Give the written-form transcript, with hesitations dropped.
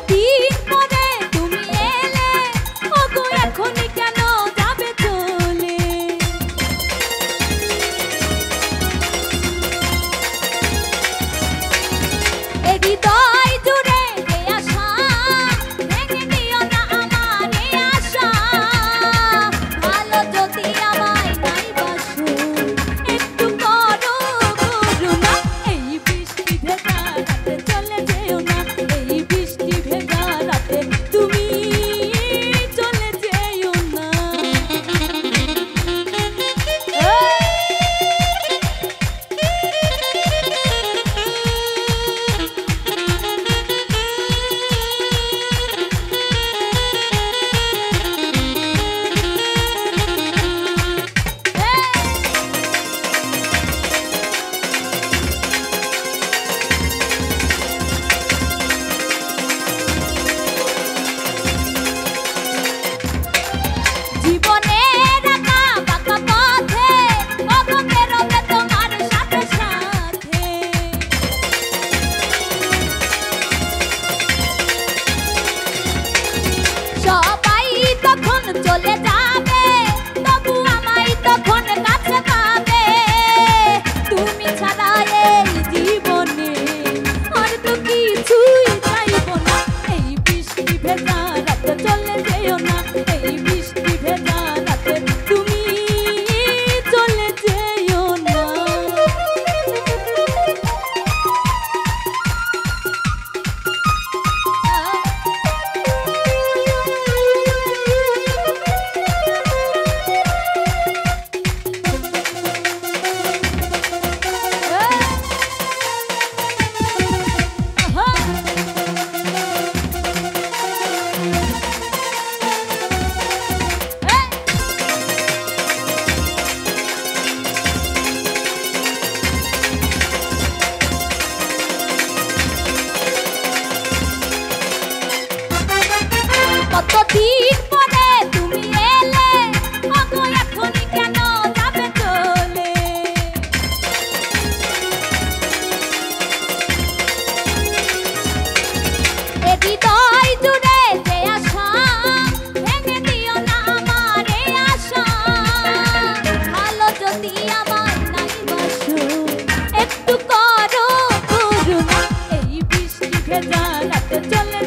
কতদিন পরে তুমি এলে, ওগো এখনই কেন যাবে চলে? এ হৃদয় জুড়ে যে আশা, ভেঙে দিও না আমার এই আশা। ভালো যদি আমায় নাই বাসো, একটু করো করুণা। এই বৃষ্টি ভেজা রাতে চলে যেও না, এই বৃষ্টি ভেজা রাতে তুমি চলে যেও না। জীবনের আঁকা বাঁকা পথে ওগো বেরোবে তোমার সাথে সাথে। সবাই তখন চলে যাবে, তবু আমায় তখন কাছে পাবে। তুমি ছাড়া এই জীবনে আর তো কিছুই চাইবো না। এই বৃষ্টি ভেজা রাতে চলে যেও না, এই বৃষ্টি ভেজা রাতে তুমি চলে যেও না। কতদিন পরে তুমি এলে, ওগো এখনই কেন যাবে চলে? এ হৃদয় জুড়ে যে আশা, ভেঙে দিও না আমার এই আশা। ভালো যদি আমায় নাই বাসো, একটু করো করুণা। এই বৃষ্টি ভেজা রাতে চলে